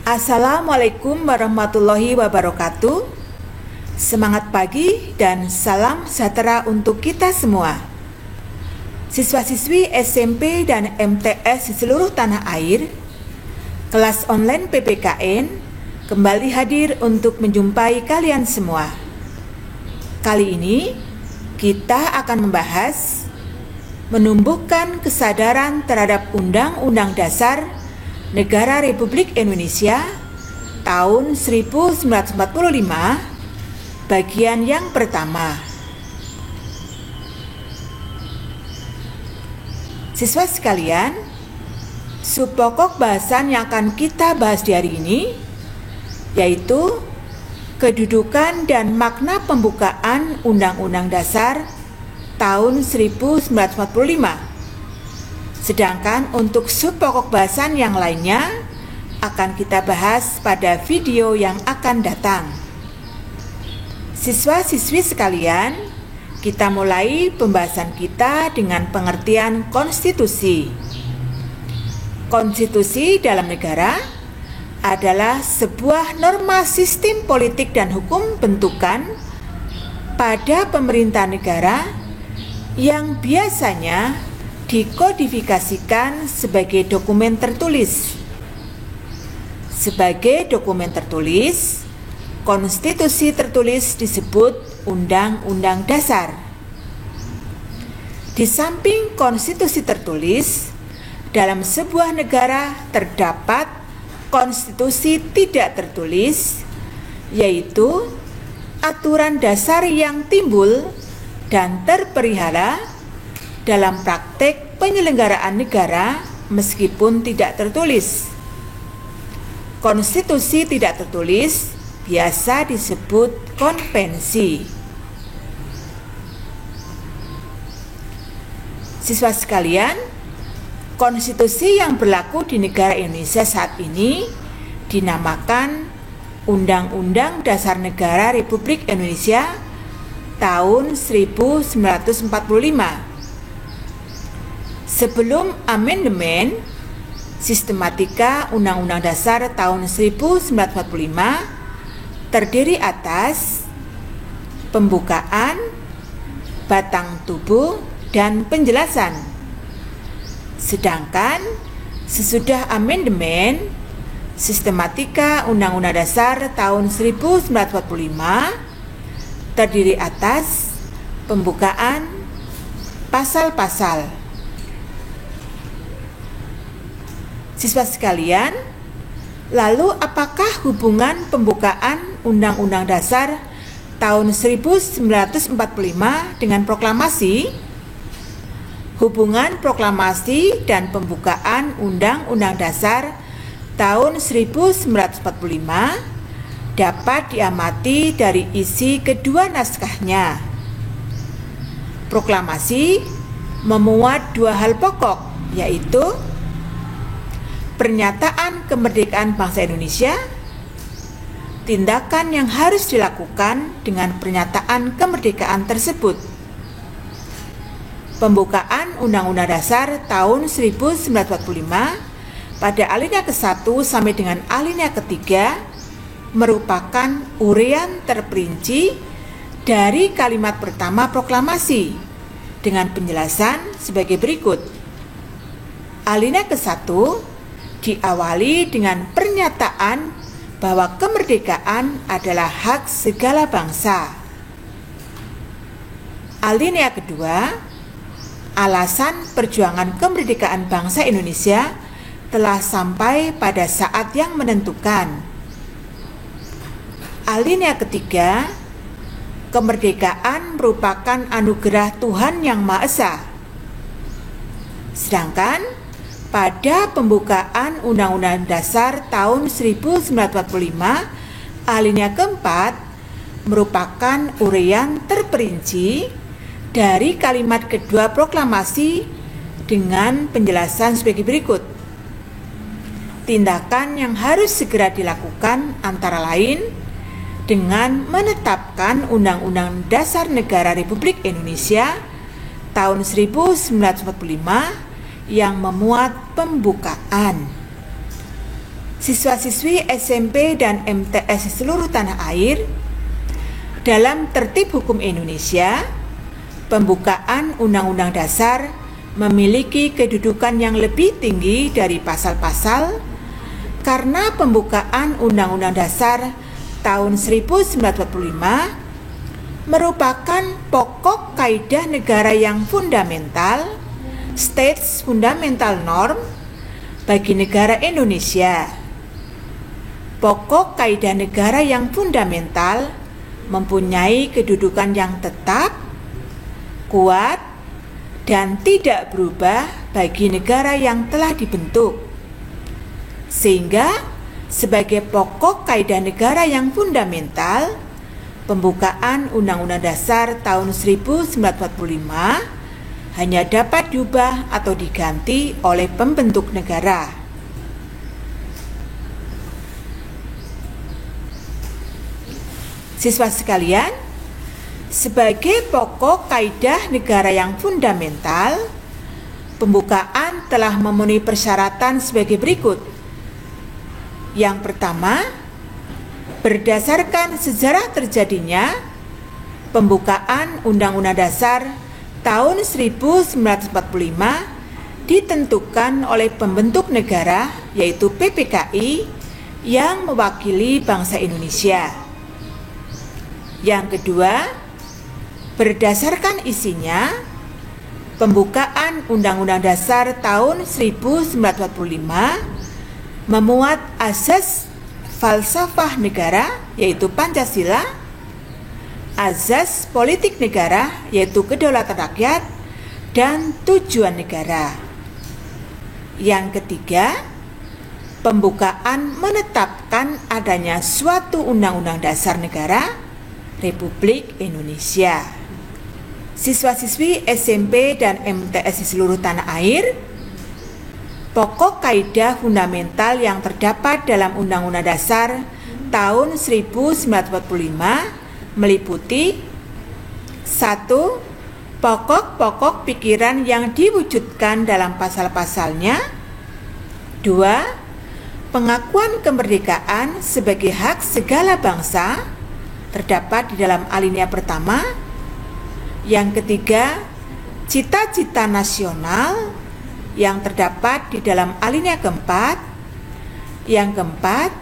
Assalamualaikum warahmatullahi wabarakatuh. Semangat pagi dan salam sejahtera untuk kita semua. Siswa-siswi SMP dan MTS di seluruh tanah air, kelas online PPKN kembali hadir untuk menjumpai kalian semua. Kali ini kita akan membahas menumbuhkan kesadaran terhadap Undang-Undang Dasar Negara Republik Indonesia tahun 1945, bagian yang pertama. Siswa sekalian, subpokok bahasan yang akan kita bahas di hari ini yaitu kedudukan dan makna pembukaan Undang-Undang Dasar tahun 1945. Sedangkan untuk subpokok bahasan yang lainnya akan kita bahas pada video yang akan datang. Siswa-siswi sekalian, kita mulai pembahasan kita dengan pengertian konstitusi. Konstitusi dalam negara adalah sebuah norma sistem politik dan hukum bentukan pada pemerintah negara yang biasanya dikodifikasikan sebagai dokumen tertulis. Sebagai dokumen tertulis, konstitusi tertulis disebut Undang-Undang Dasar. Di samping konstitusi tertulis, dalam sebuah negara terdapat konstitusi tidak tertulis, yaitu aturan dasar yang timbul dan terpelihara dalam praktek penyelenggaraan negara meskipun tidak tertulis. Konstitusi tidak tertulis biasa disebut konvensi. Siswa sekalian, konstitusi yang berlaku di negara Indonesia saat ini dinamakan Undang-Undang Dasar Negara Republik Indonesia tahun 1945. Sebelum amandemen, sistematika Undang-Undang Dasar tahun 1945 terdiri atas pembukaan, batang tubuh, dan penjelasan. Sedangkan sesudah amandemen, sistematika Undang-Undang Dasar tahun 1945 terdiri atas pembukaan, pasal-pasal. Siswa sekalian, lalu apakah hubungan pembukaan Undang-Undang Dasar tahun 1945 dengan proklamasi? Hubungan proklamasi dan pembukaan Undang-Undang Dasar tahun 1945 dapat diamati dari isi kedua naskahnya. Proklamasi memuat dua hal pokok, yaitu pernyataan kemerdekaan bangsa Indonesia, tindakan yang harus dilakukan dengan pernyataan kemerdekaan tersebut. Pembukaan Undang-Undang Dasar tahun 1945 pada alinea ke-1 sampai dengan alinea ke-3 merupakan uraian terperinci dari kalimat pertama proklamasi dengan penjelasan sebagai berikut. Alinea ke-1 diawali dengan pernyataan bahwa kemerdekaan adalah hak segala bangsa. Alinea kedua, alasan perjuangan kemerdekaan bangsa Indonesia telah sampai pada saat yang menentukan. Alinea ketiga, kemerdekaan merupakan anugerah Tuhan Yang Maha Esa. Sedangkan pada pembukaan Undang-Undang Dasar tahun 1945, alinea keempat merupakan uraian terperinci dari kalimat kedua proklamasi dengan penjelasan sebagai berikut. Tindakan yang harus segera dilakukan antara lain dengan menetapkan Undang-Undang Dasar Negara Republik Indonesia tahun 1945 yang memuat pembukaan. siswa-siswi SMP dan MTS di seluruh tanah air, dalam tertib hukum Indonesia, pembukaan Undang-Undang Dasar memiliki kedudukan yang lebih tinggi dari pasal-pasal karena pembukaan Undang-Undang Dasar tahun 1945 merupakan pokok kaidah negara yang fundamental, States Fundamental Norm, bagi negara Indonesia. Pokok kaidah negara yang fundamental mempunyai kedudukan yang tetap, kuat, dan tidak berubah bagi negara yang telah dibentuk. Sehingga sebagai pokok kaidah negara yang fundamental, pembukaan Undang-Undang Dasar tahun 1945 hanya dapat diubah atau diganti oleh pembentuk negara. Siswa sekalian, sebagai pokok kaidah negara yang fundamental, pembukaan telah memenuhi persyaratan sebagai berikut. Yang pertama, berdasarkan sejarah terjadinya pembukaan Undang-Undang Dasar tahun 1945 ditentukan oleh pembentuk negara, yaitu PPKI, yang mewakili bangsa Indonesia. Yang kedua, berdasarkan isinya, pembukaan Undang-Undang Dasar tahun 1945 memuat asas falsafah negara, yaitu Pancasila, azas politik negara, yaitu kedaulatan rakyat, dan tujuan negara. Yang ketiga, pembukaan menetapkan adanya suatu Undang-Undang Dasar Negara Republik Indonesia. Siswa-siswi SMP dan MTS di seluruh tanah air, pokok kaidah fundamental yang terdapat dalam Undang-Undang Dasar tahun 1945 meliputi 1. Pokok-pokok pikiran yang diwujudkan dalam pasal-pasalnya. 2. Pengakuan kemerdekaan sebagai hak segala bangsa terdapat di dalam alinea pertama. Yang ketiga, cita-cita nasional yang terdapat di dalam alinea keempat. Yang keempat,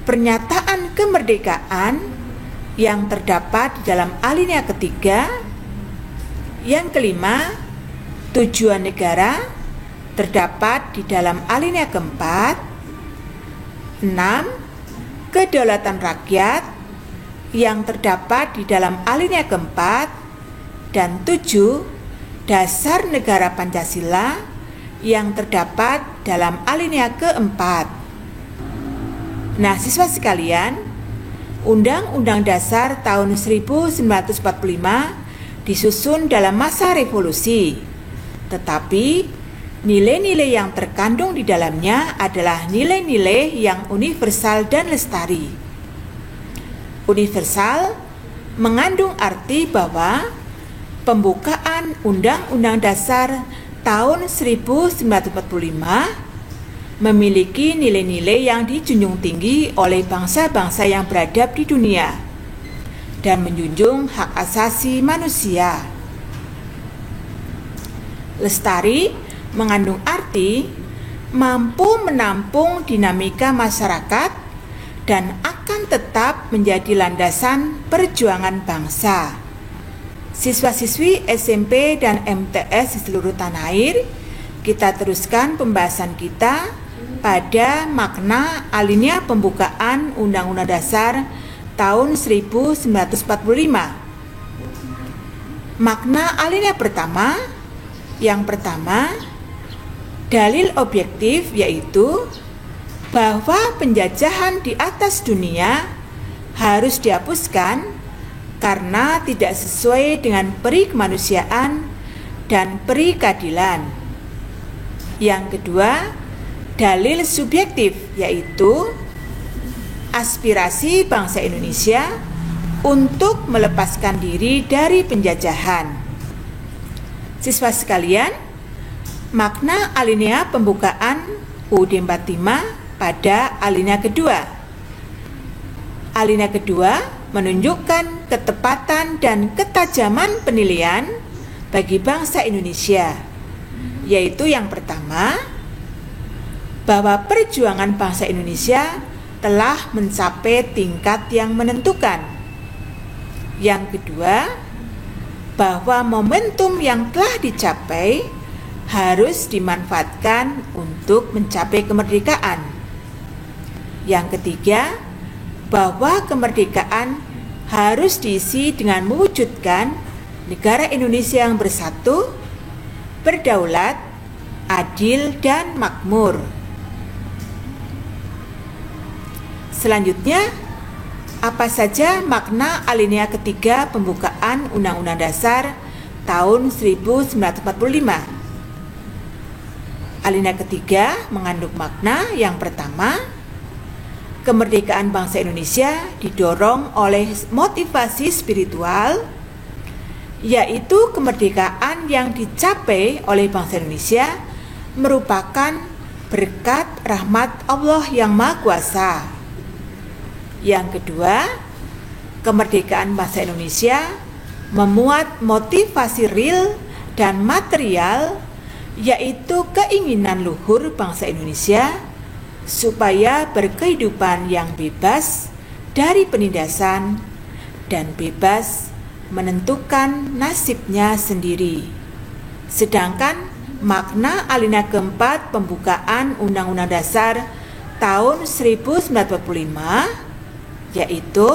pernyataan kemerdekaan yang terdapat di dalam alinea ketiga. Yang kelima, tujuan negara terdapat di dalam alinea keempat. 6. Kedaulatan rakyat yang terdapat di dalam alinea keempat. Dan 7. Dasar negara Pancasila yang terdapat dalam alinea keempat. Nah, siswa sekalian, Undang-Undang Dasar tahun 1945 disusun dalam masa revolusi, tetapi nilai-nilai yang terkandung di dalamnya adalah nilai-nilai yang universal dan lestari. Universal mengandung arti bahwa pembukaan Undang-Undang Dasar tahun 1945 memiliki nilai-nilai yang dijunjung tinggi oleh bangsa-bangsa yang beradab di dunia dan menjunjung hak asasi manusia. Lestari mengandung arti mampu menampung dinamika masyarakat dan akan tetap menjadi landasan perjuangan bangsa. Siswa-siswi SMP dan MTS di seluruh tanah air, kita teruskan pembahasan kita pada makna alinea pembukaan Undang-Undang Dasar tahun 1945. Makna alinea pertama, yang pertama, dalil objektif, yaitu bahwa penjajahan di atas dunia harus dihapuskan karena tidak sesuai dengan peri kemanusiaan dan peri keadilan. Yang kedua, dalil subjektif, yaitu aspirasi bangsa Indonesia untuk melepaskan diri dari penjajahan. Siswa sekalian, makna alinea pembukaan UUD 45 pada alinea kedua. Alinea kedua menunjukkan ketepatan dan ketajaman penilaian bagi bangsa Indonesia, yaitu yang pertama, bahwa perjuangan bangsa Indonesia telah mencapai tingkat yang menentukan. Yang kedua, bahwa momentum yang telah dicapai harus dimanfaatkan untuk mencapai kemerdekaan. Yang ketiga, bahwa kemerdekaan harus diisi dengan mewujudkan negara Indonesia yang bersatu, berdaulat, adil, dan makmur. Selanjutnya, apa saja makna alinea ketiga pembukaan Undang-Undang Dasar tahun 1945? Alinea ketiga mengandung makna yang pertama, kemerdekaan bangsa Indonesia didorong oleh motivasi spiritual, yaitu kemerdekaan yang dicapai oleh bangsa Indonesia merupakan berkat rahmat Allah yang Maha Kuasa. Yang kedua, kemerdekaan bangsa Indonesia memuat motivasi real dan material, yaitu keinginan luhur bangsa Indonesia supaya berkehidupan yang bebas dari penindasan dan bebas menentukan nasibnya sendiri. Sedangkan makna alinea keempat pembukaan Undang-Undang Dasar tahun 1945, yaitu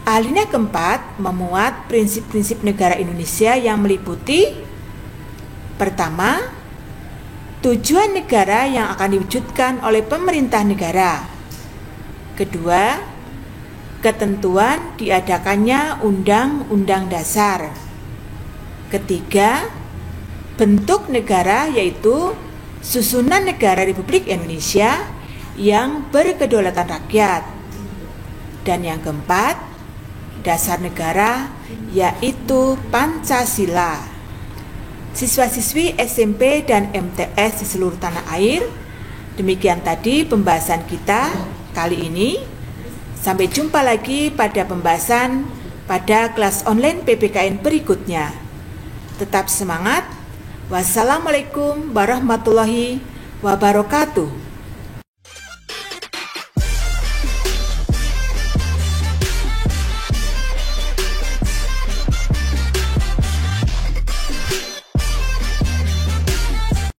alinea keempat memuat prinsip-prinsip negara Indonesia yang meliputi: pertama, tujuan negara yang akan diwujudkan oleh pemerintah negara. Kedua, ketentuan diadakannya Undang-Undang Dasar. Ketiga, bentuk negara yaitu susunan negara Republik Indonesia yang berkedaulatan rakyat. Dan yang keempat, dasar negara yaitu Pancasila. Siswa-siswi SMP dan MTS di seluruh tanah air, demikian tadi pembahasan kita kali ini. Sampai jumpa lagi pada pembahasan pada kelas online PPKN berikutnya. Tetap semangat. Wassalamualaikum warahmatullahi wabarakatuh.